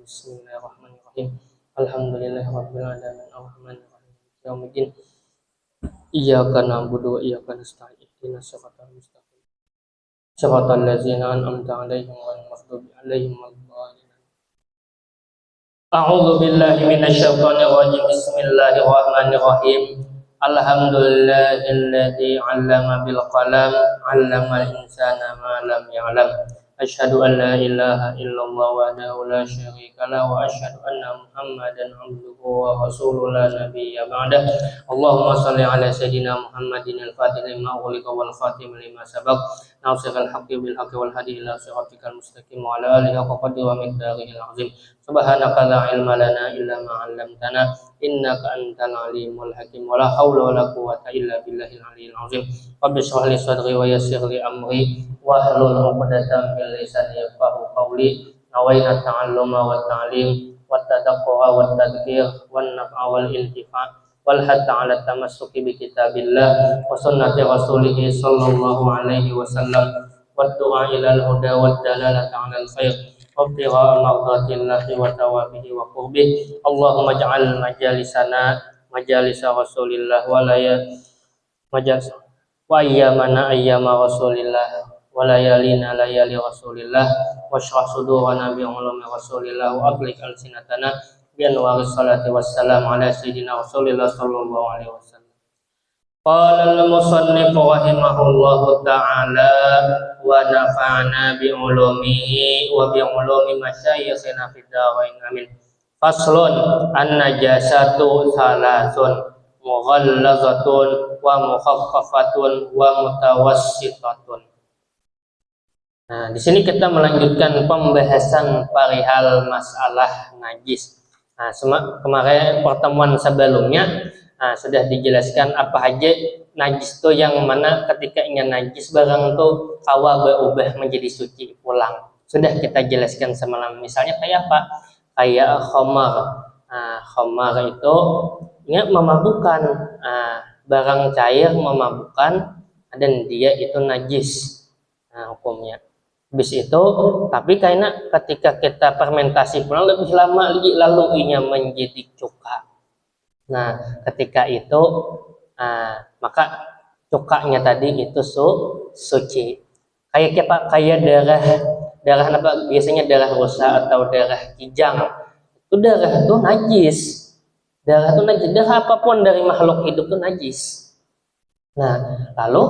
Bismillahirrahmanirrahim. Alhamdulillahirabbil alamin arrahmanir rahim yaumiddin. Iyyaka na'budu wa iyyaka nasta'in. Ihdinas siratal mustaqim. Siratal ladzina an'amta 'alaihim ghairil maghdubi 'alaihim waladdallin. A'udzu billahi minasyaitonir rajim. Bismillahirrahmanirrahim. Alhamdulillahilladzi 'allama bil qalam 'allamal insana ma lam ya'lam. Asyhadu an la ilaha illallah wahdahu la syarika lah wa asyhadu anna Muhammadan 'abduhu wa rasuluhu la nabiyya ba'dah. Allahumma shalli ala sayyidina Muhammadin al-fatih lima ughliqa wal khatim lima sabaq nasiril haqqi bil haqqi wal hadi ila siratikal mustaqim wa ala alihi qadri wa miqdarihi al-'azim. Subhanaka la ilma lana illa ma 'allamtana innaka antal alimul hakim. Wa la haula wa la quwwata illa billahil aliyyil 'azim. Rabbi shrah li sadri wa yassir li amri wahlul 'uqdatam min lisani yafqahu qawli. Nawaina ta'alluma wa ta'lim wa tadabbura wa tadhkir wan naf'a wal intifa' wal hatta 'ala tamassuki bi kitabillah wa sunnati rasulih sallallahu alaihi wasallam wa du'a ila al-huda wa dalalata 'ala al-khair wa ibtigha'a mardatillahi wa tawabihi wa qurbih. Allahumma ja'al majalisana majalisa rasulillah wa majalis wa ayyamana ayyama rasulillah wa layalina layali rasulillah wa shrah sudurana bi ulumi rasulillah wa aqlik alsinatana bi anwaris salati wassalam ala sayyidina rasulillah sallallahu alaihi wasallam. Qala al-musannif rahimahullahu ta'ala wa nafa'ana bi ulumihi wa bi ulumi masyayikhina fid dharain amin. Faslun an-najasatu salasun mughallazatun wa mukhaffafatun wa mutawassitatun. Nah, di sini kita melanjutkan pembahasan perihal masalah najis. Nah, kemarin pertemuan sebelumnya sudah dijelaskan apa aja najis itu, yang mana ketika ingin najis barang itu kawa berubah menjadi suci pulang. Sudah kita jelaskan semalam. Misalnya kayak apa? Kayak khamar. Khamar itu memabukkan, barang cair memabukkan dan dia itu najis hukumnya. Habis itu, tapi karena ketika kita fermentasi pulang lebih lama lagi, lalu inya menjadi cuka. Nah, ketika itu maka cukanya tadi itu suci. Kayak darah apa biasanya, darah rusa atau darah kijang. Itu darah itu najis. Darah itu najis. Darah apapun dari makhluk hidup itu najis. Nah, lalu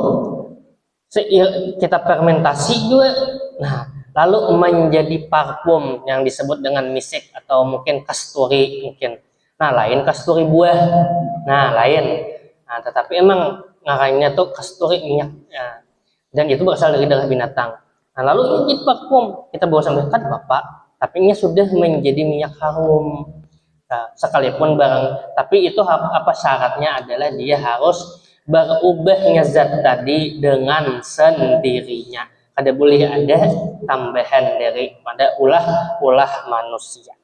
kita fermentasi juga. Nah, lalu menjadi parfum yang disebut dengan misik atau mungkin kasturi mungkin. Nah, lain kasturi buah. Nah, lain. Nah, tetapi emang ngarannya tuh kasturi minyak. Ya. Dan itu berasal dari darah binatang. Nah, lalu ini jadi parfum. Kita bawa sampai kan Bapak, tapi ini sudah menjadi minyak harum. Nah, sekalipun barang, tapi itu apa syaratnya adalah dia harus berubahnya zat tadi dengan sendirinya. Kada boleh ada tambahan daripada ulah manusia.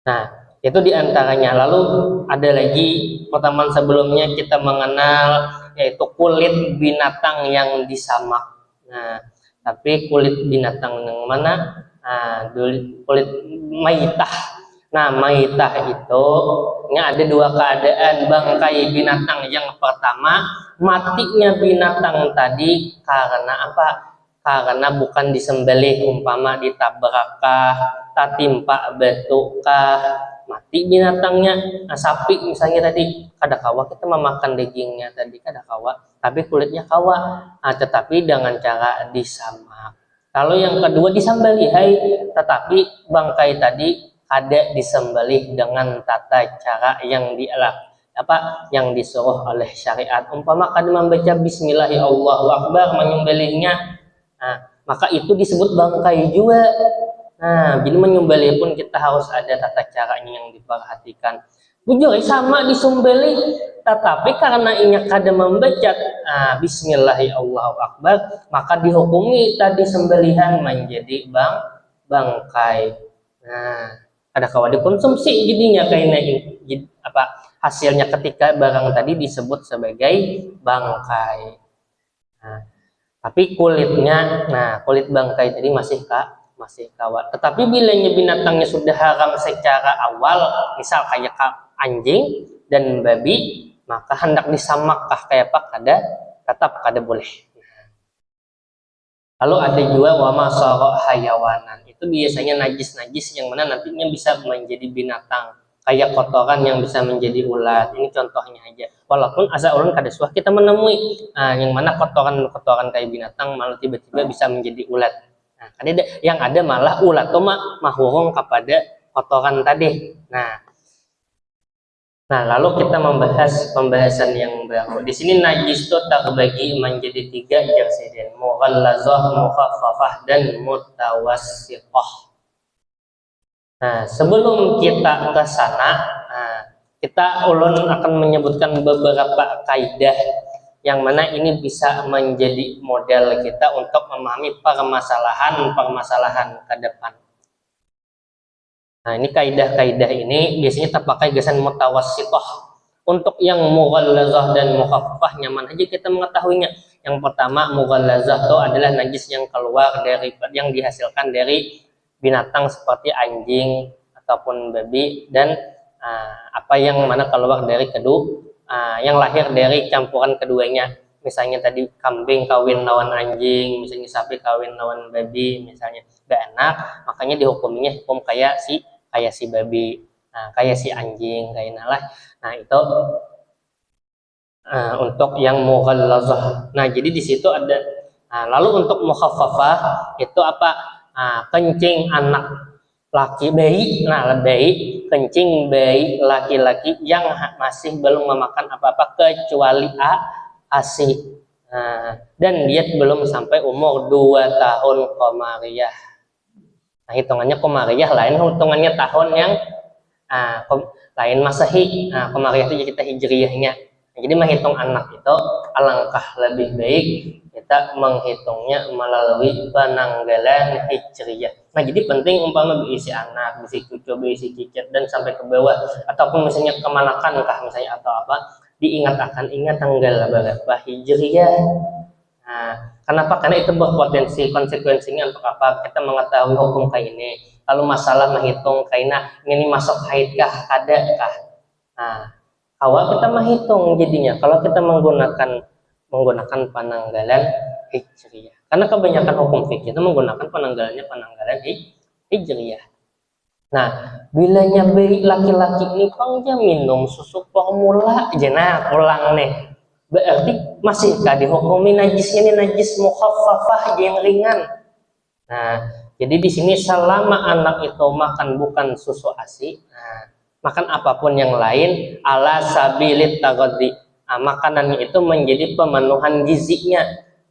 Nah, itu diantaranya. Lalu ada lagi pertemuan sebelumnya kita mengenal yaitu kulit binatang yang disamak. Nah, tapi kulit binatang yang mana? Kulit maitah. Nah, maitah itu ada dua keadaan bangkai binatang. Yang pertama, matinya binatang tadi karena apa? Karena bukan disembelih, umpama ditabrakah, tatimpa batukah, mati binatangnya. Nah, sapi misalnya tadi, kada kawa kita memakan dagingnya tadi, kada kawa, tapi kulitnya kawa. Nah, tetapi dengan cara disamak. Kalau yang kedua disembelih, tetapi bangkai tadi ada disembelih dengan tata cara yang yang disuruh oleh syariat. Umpama kada membaca bismillah ya Allahu akbar menyembelihnya, nah, maka itu disebut bangkai juga. Nah, jadi menyembelih pun kita harus ada tata caranya yang diperhatikan. Bujur sama disembelih, tetapi karena inya kada membaca bismillah ya Allahu akbar, maka dihukumi tadi sembelihan menjadi bangkai. Nah, ada kawan dikonsumsi jadinya kayaknya hasilnya ketika barang tadi disebut sebagai bangkai. Nah, tapi kulitnya, kulit bangkai tadi masih masih kawat. Tetapi bilanya binatangnya sudah haram secara awal, misal kayak anjing dan babi, maka hendak disamakkah kayak apa? Tetap kada boleh. Lalu ada juga wama sorok hayawanan, itu biasanya najis-najis yang mana nantinya bisa menjadi binatang, kayak kotoran yang bisa menjadi ulat. Ini contohnya aja. Walaupun asa ulun kada suah kita menemui yang mana kotoran kayak binatang malah tiba-tiba bisa menjadi ulat. Nah, yang ada malah ulat tuh mahurung kepada kotoran tadi. Nah, lalu kita membahas pembahasan yang baru. Di sini najis itu terbagi menjadi 3 jersiden: mughallazah, mukhaffafah, dan mutawassithah. Nah, sebelum kita ke sana, kita ulun akan menyebutkan beberapa kaidah yang mana ini bisa menjadi model kita untuk memahami permasalahan ke depan. Nah, ini kaidah-kaidah ini biasanya terpakai gasan mutawassithah. Untuk yang mughallazah dan mukhaffafah nyaman aja kita mengetahuinya. Yang pertama, mughallazah itu adalah najis yang keluar dari yang dihasilkan dari binatang seperti anjing ataupun babi, dan apa yang mana keluar dari yang lahir dari campuran keduanya. Misalnya tadi kambing kawin lawan anjing, misalnya sapi kawin lawan babi, misalnya gak enak, makanya dihukuminya hukum kayak si babi, kayak si anjing, kayak nalah. Nah, itu untuk yang mughallazah. Nah, jadi di situ ada. Lalu untuk mukhaffafah itu apa? Kencing anak laki bayi, bayi, kencing bayi laki-laki yang masih belum memakan apa-apa kecuali ASI. Dan dia belum sampai umur 2 tahun komariah. Nah, hitungannya komariah lain hitungannya tahun yang lain masehi. Komariah itu kita hijriyahnya. Nah, jadi menghitung anak itu alangkah lebih baik kita menghitungnya melalui penanggalan hijriyah. Nah, jadi penting umpama berisi anak, berisi cucu, berisi cicit, dan sampai ke bawah, ataupun misalnya kemanakan misalnya atau apa, ingat tanggal berapa hijriyah. Kenapa? Karena itu berpotensi konsekuensinya untuk apa? Kita mengetahui hukum kayak ini. Lalu masalah menghitung kaina ini masuk haidkah, kadakah. Awal kita menghitung jadinya kalau kita menggunakan penanggalan hijriyah. Karena kebanyakan hukum fikih itu menggunakan penanggalan hijriyah. Nah, bilanya bayi laki-laki ini pangja minum susu formula aja, pulang nih. Berarti masih dihukumi najisnya ini najis mukhaffafah yang ringan. Nah, jadi di sini selama anak itu makan bukan susu ASI, makan apapun yang lain ala sabilit taghaddi, makanannya itu menjadi pemenuhan gizinya.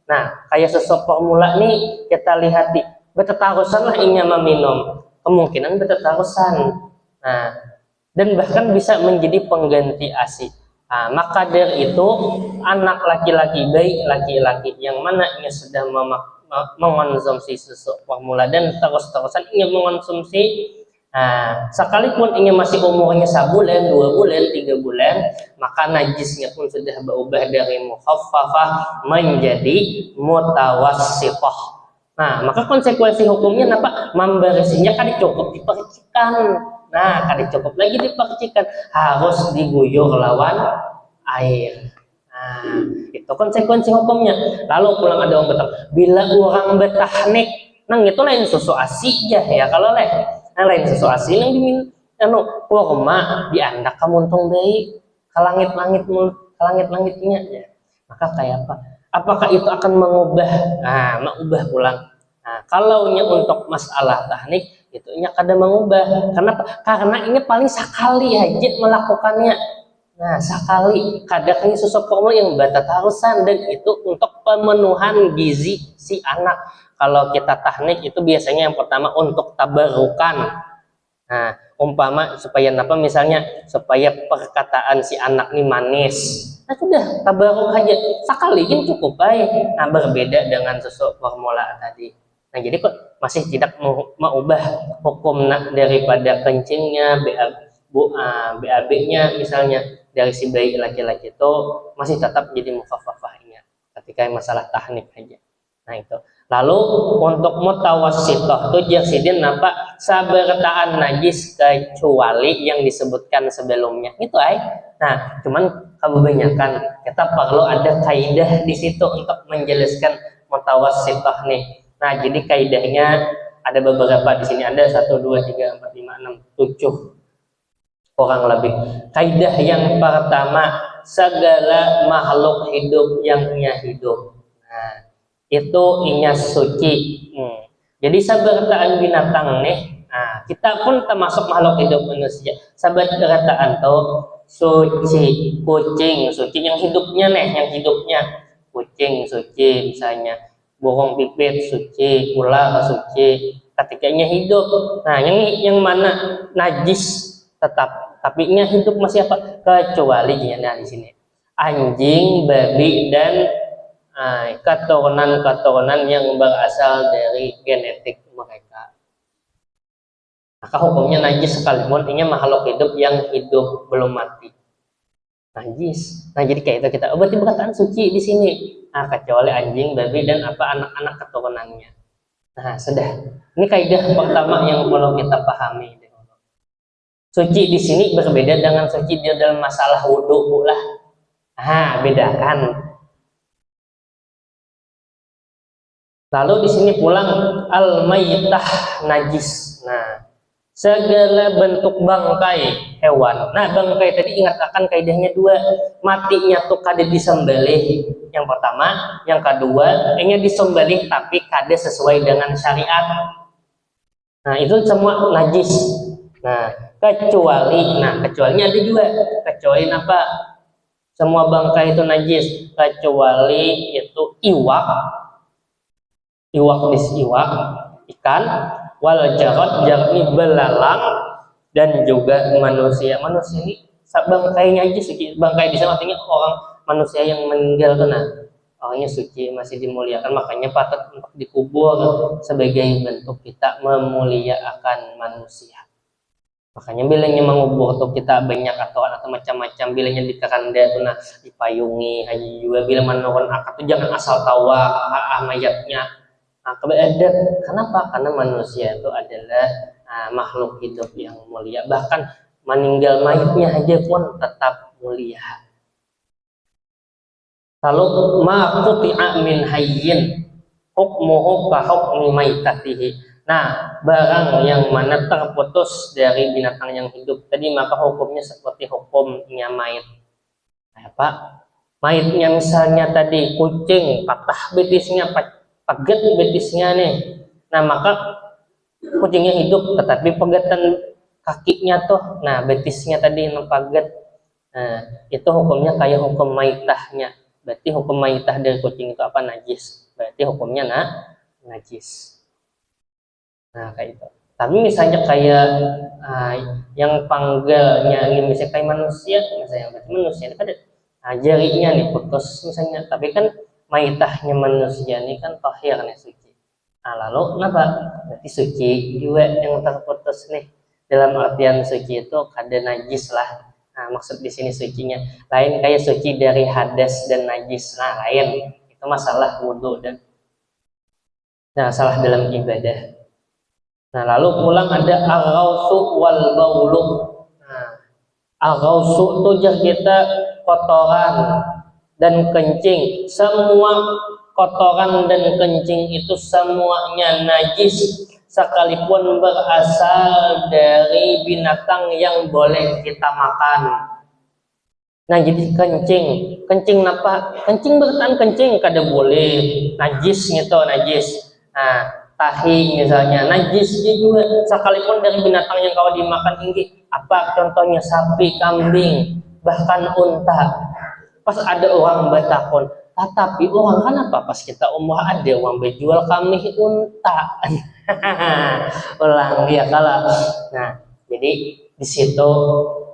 Nah, kayak susu formula nih kita lihat betetarusan lah inya meminum, kemungkinan betetarusan. Nah, dan bahkan bisa menjadi pengganti ASI. Maka dari itu anak laki-laki, baik laki-laki yang mana ia sudah mengonsumsi susu formula dan terus-terusan ingin mengonsumsi, sekalipun ingin masih umurnya 1 bulan, 2 bulan, 3 bulan, maka najisnya pun sudah berubah dari mukhaffafah menjadi mutawassithah. Nah, maka konsekuensi hukumnya apa? Membersihinya cukup dipercikan. Nah, cukup lagi dipercikan, harus diguyur lawan air. Nah, itu konsekuensi hukumnya. Lalu pulang ada orang betah. Bila orang betahnik, itu lain susu ASI ya kalau lain susu ASI yang kurma diandak kamu untung baik ke langit-langitnya ya. Maka kayak apa? Apakah itu akan mengubah pulang? Nah, kalau untuk masalah teknik itu kada mengubah. Kenapa? Karena ini paling sekali aja melakukannya. Nah, sekali kadang ini susu formula yang betetarusan, dan itu untuk pemenuhan gizi si anak. Kalau kita teknik itu biasanya yang pertama untuk tabarukan. Nah, umpama supaya misalnya supaya perkataan si anak ini manis. Nah, sudah tabaruk aja sekali kan cukup baik. Nah, berbeda dengan susu formula tadi. Nah, jadi kok masih tidak mengubah hukum daripada kencingnya, BAB-nya misalnya dari si bayi laki-laki itu masih tetap jadi mukhaffafahnya ketika masalah teknik aja. Nah, itu. Lalu untuk mutawassithah itu jasidin apa sabertaan najis kecuali yang disebutkan sebelumnya itu ay. Nah cuman kebanyakan kita perlu ada kaidah di situ untuk menjelaskan mutawassithah nih. Nah jadi kaidahnya ada beberapa di sini, ada 1 2 3 4 5 6 7 kurang lebih. Kaidah yang pertama, segala makhluk hidup yang hidup. Nah, itu inya suci. Jadi sabertaan binatang nih, nah, kita pun termasuk makhluk hidup manusia. Sabertaan tuh suci, kucing suci yang hidupnya nih, yang hidupnya kucing suci misalnya, burung pipit suci, ular suci, ketikanya hidup. Nah, yang mana najis tetap, tapi nya hidup masih apa? Kecuali nah di sini anjing, babi dan keturunan-keturunan yang berasal dari genetik mereka. Maka hukumnya najis sekalipun ini makhluk hidup yang hidup belum mati. Najis. Nah jadi kayak itu kita. Berarti perkataan suci di sini. Nah kecuali anjing, babi dan apa anak-anak keturunannya. Nah sudah. Ini kaidah pertama yang perlu kita pahami. Suci di sini berbeda dengan suci di dalam masalah wudhu lah. Nah bedakan. Lalu di sini pulang al-maitah najis. Nah, segala bentuk bangkai hewan. Nah, bangkai tadi ingat akan kaidahnya dua. Matinya tuh kade disembelih. Yang pertama, yang kedua, ini disembelih tapi kade sesuai dengan syariat. Nah, itu semua najis. Nah, kecualinya ada dua. Kecuali apa? Semua bangkai itu najis kecuali itu iwak ikan, wal jarad ini belalang, dan juga manusia ini bangkainya aja suci. Bangkai di sana artinya orang manusia yang meninggal tuh, nah orangnya suci, masih dimuliakan, makanya patut untuk dikubur sebagai bentuk kita memuliakan manusia. Makanya bilangnya mengubur tuh kita banyak atau macam-macam, bilangnya di keranda tuh nah dipayungi haji juga, bilang menurun akad tuh jangan asal tawa mayatnya. Nah, keberadaan kenapa? Karena manusia itu adalah makhluk hidup yang mulia. Bahkan meninggal mayatnya aja pun tetap mulia. Lalu ma quti'a min hayyin hukmuhu ka hukmi maitatihi. Nah, barang yang mana terputus dari binatang yang hidup tadi maka hukumnya seperti hukumnya mayit. Apa? Mayitnya misalnya tadi kucing patah betisnya, pagat betisnya nih. Nah maka kucingnya hidup tetapi pegatan kakinya tuh, nah betisnya tadi yang pagat. Nah itu hukumnya kayak hukum maitahnya. Berarti hukum maitah dari kucing itu apa? Najis. Berarti hukumnya najis. Nah kayak itu. Tapi misalnya kayak yang panggalnya ini misalnya kayak manusia, misalnya berarti manusia itu ada jarinya nih putus misalnya, tapi kan maitahnya manusia ini kan tahir nih, suci. Nah lalu kenapa? Berarti suci juga yang terputus nih. Dalam artian suci itu kada najis lah. Nah maksud di sini sucinya lain kayak suci dari hadas dan najis. Nah lain itu masalah wudhu dan salah dalam ibadah. Nah lalu pulang ada al-ghausu wal baulu. Nah al-ghausu itu kita kotoran dan kencing. Semua kotoran dan kencing itu semuanya najis sekalipun berasal dari binatang yang boleh kita makan. Nah jadi kencing apa? Kencing bertahan kencing kada boleh, najis gitu, najis. Nah tahi misalnya najis juga sekalipun dari binatang yang kau dimakan tinggi. Apa contohnya? Sapi, kambing, bahkan unta. Pas ada orang bertakon, tapi orang kan apa pas kita umroh ada orang berjual kambing unta. Ulang dia kalah. Nah jadi di situ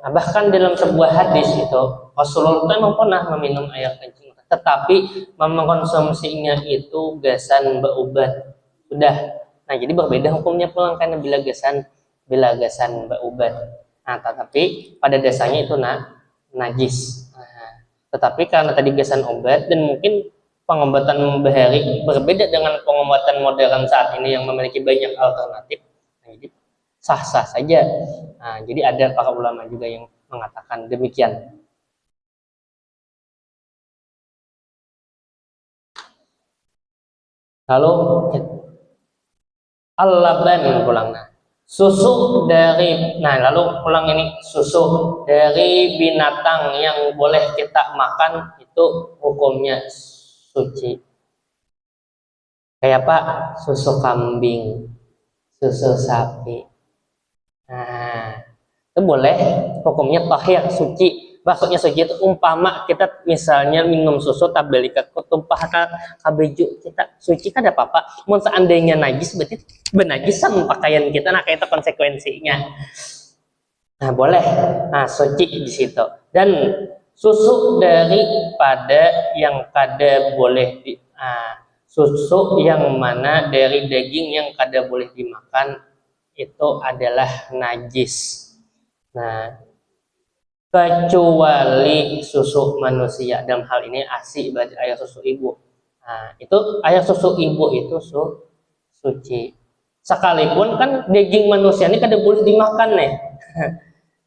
bahkan dalam sebuah hadis itu Rasulullah memang pernah meminum air kencing, tetapi mengkonsumsinya itu gasan berubat. Sudah. Nah jadi berbeda hukumnya pulang karena bila gasan berubat. Nah tetapi pada dasarnya itu najis. Tetapi karena tadi gasan obat dan mungkin pengobatan bahari berbeda dengan pengobatan modern saat ini yang memiliki banyak alternatif. Nah, jadi sah-sah saja. Nah, jadi ada para ulama juga yang mengatakan demikian. Lalu al-laban pulang. Nah, susu dari, nah lalu pulang ini susu dari binatang yang boleh kita makan itu hukumnya suci. Kayak apa? Susu kambing, susu sapi. Nah, itu boleh, hukumnya tahir, suci. Maksudnya suci itu umpama kita misalnya minum susu tabeli tumpah ke baju kita, suci kan ada apa-apa. Mau seandainya najis berarti benajisan pakaian kita, nah kayak itu konsekuensinya. Nah, boleh. Nah, suci di situ. Dan susu daripada yang kada boleh di susu yang mana dari daging yang kada boleh dimakan itu adalah najis. Nah, kecuali susu manusia, dalam hal ini ASI berarti air susu ibu. Nah, itu air susu ibu itu suci. Sekalipun kan daging manusia ini kada boleh dimakan nih.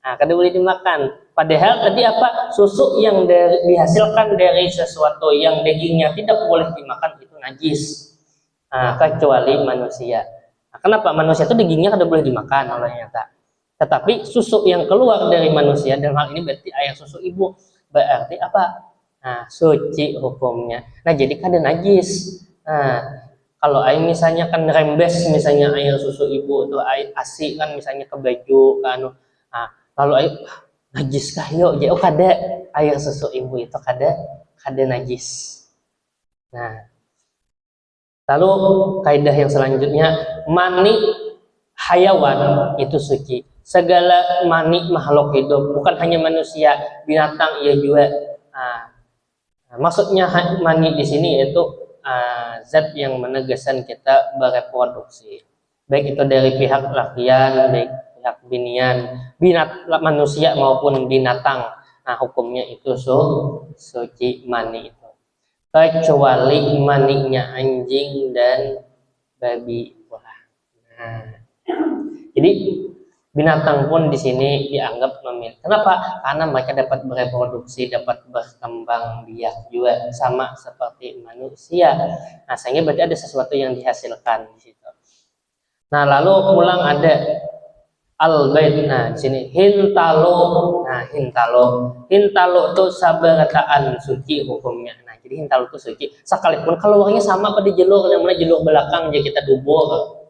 Nah, kada boleh dimakan. Padahal tadi apa? Susu yang dihasilkan dari sesuatu yang dagingnya tidak boleh dimakan itu najis. Nah, kecuali manusia. Nah, kenapa? Manusia itu dagingnya kada boleh dimakan olehnya tak. Tetapi susu yang keluar dari manusia dalam hal ini berarti air susu ibu, berarti apa? Nah, suci hukumnya. Nah, jadi kada najis. Nah, kalau air misalnya kan rembes, misalnya air susu ibu itu air ASI kan misalnya ke baju kan, nah, lalu air najis kah yuk? Ya, kada air susu ibu itu kada najis. Nah, lalu kaidah yang selanjutnya, mani hayawan itu suci. Segala mani makhluk hidup, bukan hanya manusia, binatang ya juga. Nah, maksudnya mani di sini yaitu zat yang menegaskan kita bereproduksi, baik itu dari pihak lakian, baik pihak binian, manusia maupun binatang. Nah, hukumnya itu suci mani itu, kecuali maninya anjing dan babi. Nah, jadi binatang pun di sini dianggap memiliki. Kenapa? Karena mereka dapat bereproduksi, dapat berkembang biak juga sama seperti manusia. Nah, sehingga berarti ada sesuatu yang dihasilkan di situ. Nah, lalu pulang ada al-bait. Nah, di sini hintalo. Nah, hintalo itu sabarataan suci hukumnya. Nah, jadi hintalo itu suci. Sekalipun keluarnya sama pada jalur yang mana jalur belakang jadi kita dubur.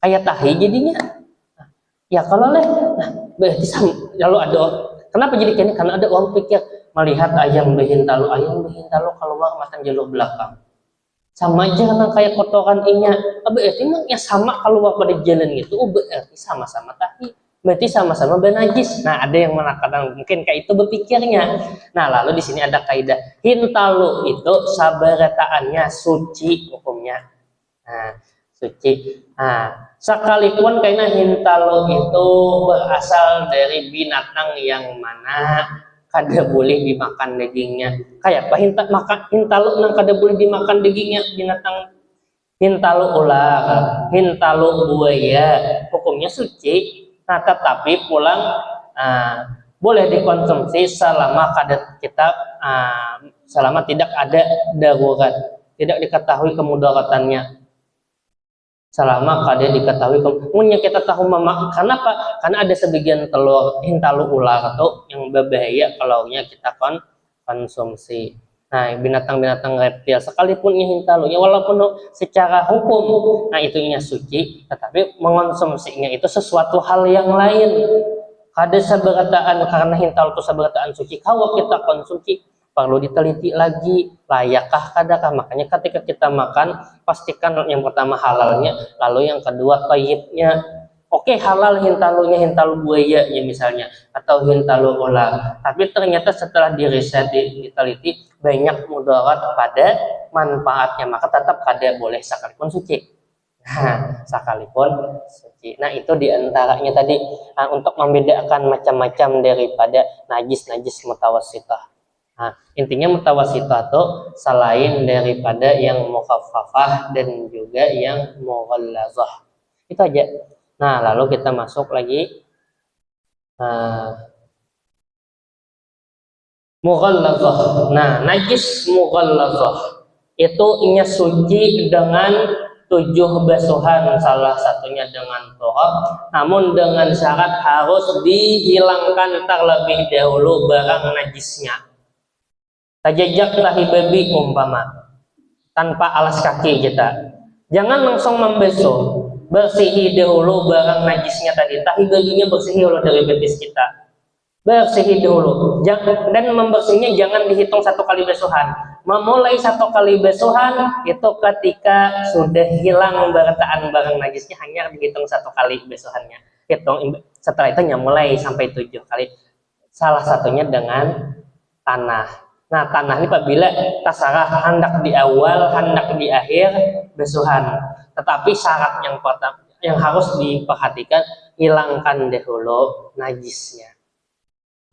Kayak tahi jadinya. Ya kalau nah berarti lalu ada, kenapa jadi kini? Karena ada orang pikir melihat ayam behintalo keluar matang jalur belakang, sama aja kan kayak kotoran inya. Berarti ya sama keluar pada jalan itu, berarti sama-sama tahi, berarti sama-sama benajis. Nah, ada yang mengatakan mungkin kayak itu berpikirnya. Nah, lalu di sini ada kaidah hintalo itu sabarataannya suci hukumnya. Nah, suci. Nah, sekalipun karena hintalo itu berasal dari binatang yang mana kada boleh dimakan dagingnya. Kayak apa hintalo nang kada boleh dimakan dagingnya binatang? Hintalo ular, hintalo buaya, hukumnya suci. Nah, tetapi pulang boleh dikonsumsi selama selama tidak ada darurat, tidak diketahui kemudaratannya. Selama kada diketahui, kemudian kita tahu kenapa? Karena ada sebagian telur hintalo ular atau yang berbahaya kalau kita konsumsi. Nah, binatang-binatang reptil sekalipun hintalo, ya walaupun secara hukum, nah itunya suci, tetapi mengonsumsinya itu sesuatu hal yang lain. Kada sabarataan karena hintalo itu sabarataan suci, kalau kita konsumsi perlu diteliti lagi layakkah kadakah. Makanya ketika kita makan pastikan yang pertama halalnya, lalu yang kedua thayyibnya. Oke, halal hintalonya hintalo buaya ya misalnya, atau hintalo ular, tapi ternyata setelah diriset diteliti banyak mudarat pada manfaatnya, maka tetap kada boleh sekalipun suci. Nah, sekalipun suci. Nah, itu diantaranya tadi untuk membedakan macam-macam daripada najis mutawassithah. Nah, intinya mutawassithah itu selain daripada yang mukhaffafah dan juga yang mughallazah. Itu aja. Nah, lalu kita masuk lagi mughallazah. Nah, najis mughallazah itu inya suci dengan 7 basuhan, salah satunya dengan tohab, namun dengan syarat harus dihilangkan terlebih dahulu barang najisnya. Tajajak tahi babi umpama, tanpa alas kaki kita, jangan langsung membasuh, bersihi dahulu barang najisnya tadi, tahi babinya bersihi dulu dari betis kita, bersihi dulu, dan membersihnya jangan dihitung 1 kali basuhan. Memulai 1 kali basuhan itu ketika sudah hilang berataan barang najisnya, hanya dihitung 1 kali basuhannya. Hitung setelah itu mulai sampai 7 kali. Salah satunya dengan tanah. Nah, tanah ini apabila tasarah hendak di awal, hendak di akhir basuhan. Tetapi syarat yang pertama yang harus diperhatikan, hilangkan dahulu najisnya.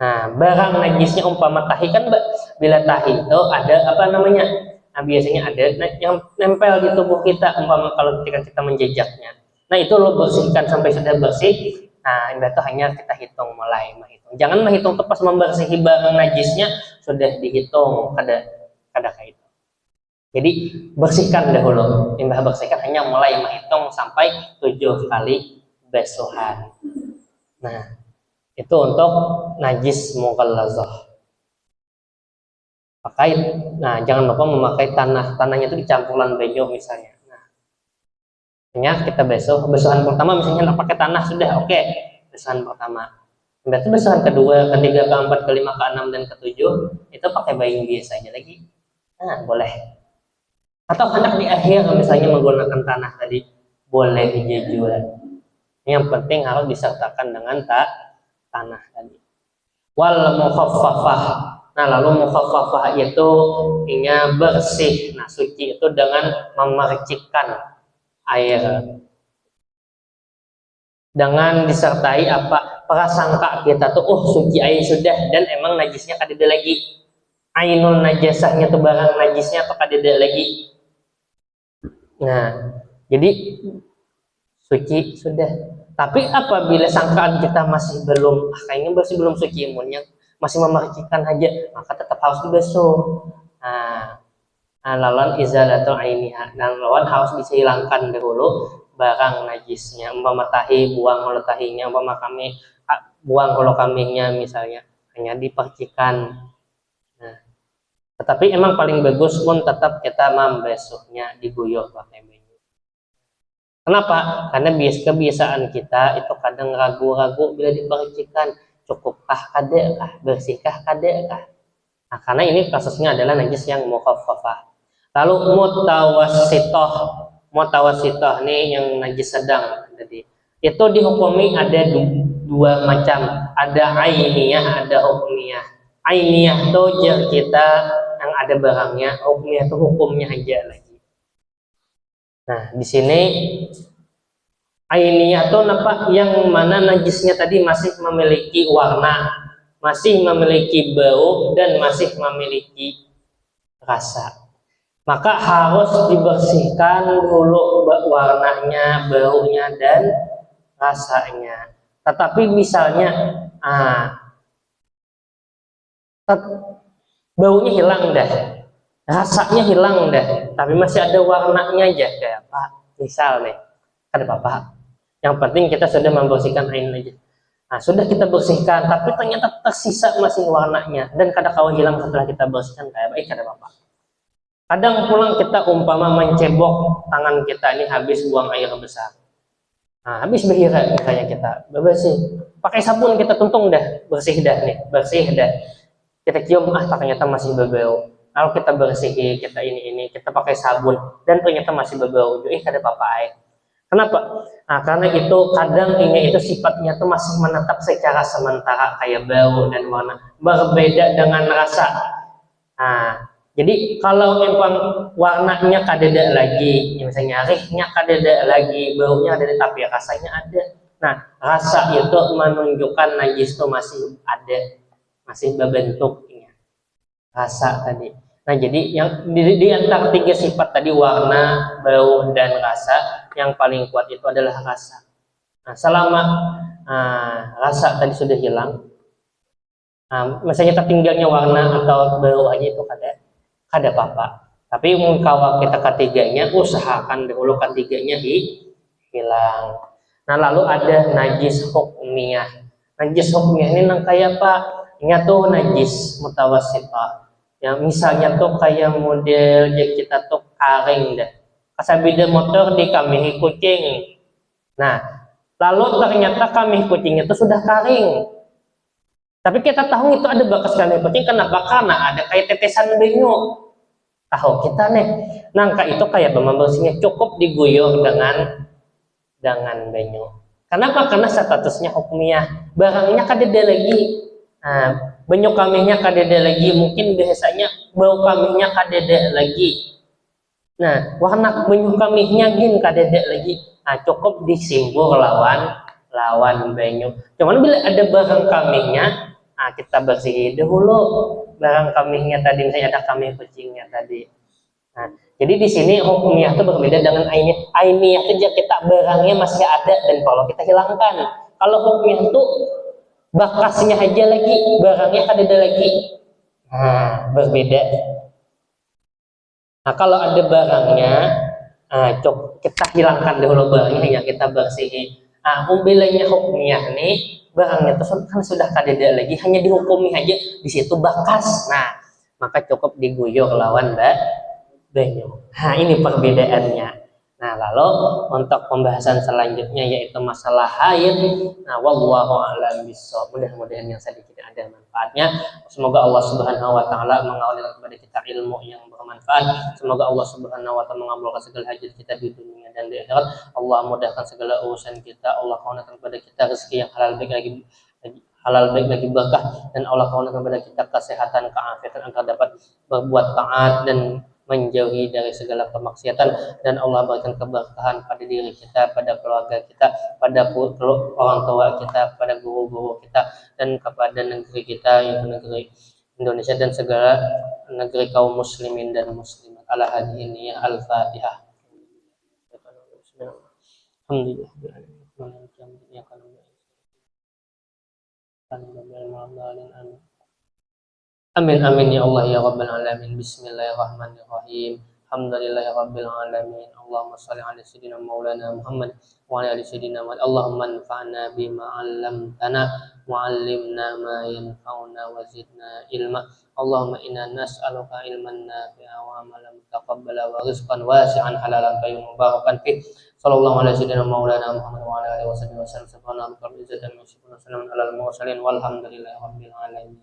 Nah, barang najisnya umpama tahi kan, bila tahi itu ada apa namanya? Nah, biasanya ada yang nempel di tubuh kita umpama kalau ketika kita menjejaknya. Nah, itu lo bersihkan sampai sudah bersih. Nah, itu hanya kita hitung, mulai menghitung. Jangan menghitung tepat membersihi barang najisnya sudah dihitung kada kayak itu. Jadi bersihkan dahulu. Imbah bersihkan hanya mulai menghitung sampai 7 kali basuhan. Nah, itu untuk najis mughallazah. Pakai, nah jangan lupa memakai tanah. Tanahnya itu dicampuran bejo misalnya. Nah, hanya kita basuhan pertama misalnya pakai tanah sudah oke. Basuhan pertama. Berarti basuhan kedua, ketiga, keempat, kelima, keenam, dan ketujuh itu pakai bayung biasa aja lagi. Nah, boleh. Atau hendak di akhir misalnya menggunakan tanah tadi, boleh juga. Yang penting harus disertakan dengan tanah tadi. Wal mukhaffafah. Nah, lalu mukhaffafah itu artinya bersih. Nah, suci itu dengan memercikkan air. Dengan disertai apa? Prasangka kita tuh, oh suci air sudah, dan emang najisnya kadeda lagi. Ainul najasahnya tuh barang najisnya tuh kadeda lagi. Nah, jadi suci sudah. Tapi apabila sangkaan kita masih belum, kayaknya masih belum suci imunnya, masih memercikan aja, maka tetap harus dibasuh. Nah, lawan izalatul ainiha, dan lawan harus dihilangkan dahulu barang najisnya. Umpama tahi, buang hulu tahinya, umpama kami buang hulu kambingnya misalnya, hanya dipercikan. Nah, tetapi emang paling bagus pun tetap kita membasuhnya, diguyur pakai banyu. Kenapa? Karena kebiasaan kita itu kadang ragu-ragu bila dipercikan, cukupkah kadekah, bersihkah kadekah. Nah, karena ini kasusnya adalah najis yang mukhaffafah. Lalu mutawassithah nih yang najis sedang tadi. Itu dihukumi ada 2 macam, ada ainiyah, ada hukmiyah. Ainiyah itu kita yang ada barangnya, hukmiyah itu hukumnya aja lagi. Nah, di sini ainiyah itu apa? Yang mana najisnya tadi masih memiliki warna, masih memiliki bau, dan masih memiliki rasa. Maka harus dibersihkan dulu warnanya, baunya, dan rasanya. Tetapi misalnya baunya hilang dah, rasanya hilang dah, tapi masih ada warnanya aja, kayak apa? Misal nih, ada apa? Yang penting kita sudah membersihkan ain aja. Nah, sudah kita bersihkan, tapi ternyata tersisa masih warnanya, dan kadang-kadang hilang setelah kita bersihkan, kayak baik ada apa? Kadang pulang kita umpama mencebok tangan kita ini habis buang air besar. Nah, habis berhira misalnya kita bersih, pakai sabun kita tuntung dah, bersih dah nih, bersih dah. Kita cium, ternyata masih berbau. Lalu kita bersih, kita ini kita pakai sabun, dan ternyata masih berbau. Kada apa-apa. Kenapa? Nah, karena itu kadang ini itu sifatnya tuh masih menetap secara sementara, kayak bau dan warna, berbeda dengan rasa. Nah, jadi kalau memang warnanya kadeda lagi, misalnya rihnya kadeda lagi, baunya ada, tapi rasanya ada. Nah, rasa itu menunjukkan najis itu masih ada, masih berbentuknya. rasa tadi. Nah, jadi yang di antara tiga sifat tadi, warna, bau, dan rasa, yang paling kuat itu adalah rasa. Nah, selama rasa tadi sudah hilang, misalnya tertinggalnya warna atau bau aja itu kada apa-apa. Tapi kalau kita ketiganya, usahakan dahulu ketiganya hilang. Nah, lalu ada najis hukmiyah. Najis hukmiyah ini nang kayak apa? Nya tuh najis mutawasitah. Yang misalnya tuh kayak model kita tuh karing deh. Kasabida motor di kambing kucing. Nah, lalu ternyata kambing kucing itu sudah karing. Tapi kita tahu itu ada bekas kambing kucing. Kenapa? Karena ada kayak tetesan benyo. Tahu kita nih, nangka itu kayak bersihnya cukup diguyur dengan benyo. Kenapa? Karena statusnya hukmiyah. Barangnya kadeda lagi. Nah, benyo kambingnya kadeda lagi. Mungkin biasanya bau kambingnya kadeda lagi. Nah, warna benyo kambingnya gin kadeda lagi. Nah, cukup disimbol lawan benyo. Cuman bila ada barang kambingnya, kita bersihin dahulu barang kambingnya tadi, misalnya ada kambing kucingnya tadi. Nah, jadi di sini hukumnya itu berbeda dengan ainiyah. Ainiyah itu kita barangnya masih ada dan kalau kita hilangkan. Kalau hukumnya itu bakasnya aja lagi, barangnya ada lagi. Nah, berbeda. Nah, kalau ada barangnya, kita hilangkan dahulu barangnya, kita bersihin. Umbilanya hukumnya nih, barangnya itu kan sudah kadeda lagi, hanya dihukumi aja di situ bakas. Nah, maka cukup diguyur lawan benyo. Nah, ini perbedaannya. Nah, lalu untuk pembahasan selanjutnya yaitu masalah haid. Nah, wallahu a'lam bishawab. Mudah-mudahan yang sedikit ada manfaatnya. Semoga Allah Subhanahu wa taala menganugerahkan kepada kita ilmu yang bermanfaat. Semoga Allah Subhanahu wa taala mengabulkan segala hajat kita di dunia dan di akhirat. Allah mudahkan segala urusan kita. Allah kaunkan kepada kita rezeki yang halal baik lagi berkah, dan Allah kaunkan kepada kita kesehatan, keafiatan agar dapat berbuat taat dan menjauhi dari segala kemaksiatan, dan Allah berikan keberkahan pada diri kita, pada keluarga kita, pada orang tua kita, pada guru-guru kita, dan kepada negeri kita yaitu negeri Indonesia dan segala negeri kaum muslimin dan muslimat. Ala hadhihi al-Fatihah. Alhamdulillah. Amin amin ya Allah ya rabbal alamin. Bismillahirrahmanirrahim. Alhamdulillahirabbil alamin. Allahumma shalli ala sayyidina maulana Muhammad wa ala ali sayyidina Muhammad. Allahumma anfa'na bima 'allamtana wa 'allimna ma yanfa'una wa zidna ilma. Allahumma inna nas'aluka ilman nafi'a wa 'amalan mutaqabbala wa rizqan wasi'an halalan tayyiban mubarakan fi. Sallallahu alaihi sayyidina maulana Muhammad wa ala alihi wasallam. Subhana rabbika rabbil izzati amma yasifun wa salamun alal mursalin walhamdulillahi rabbil alamin.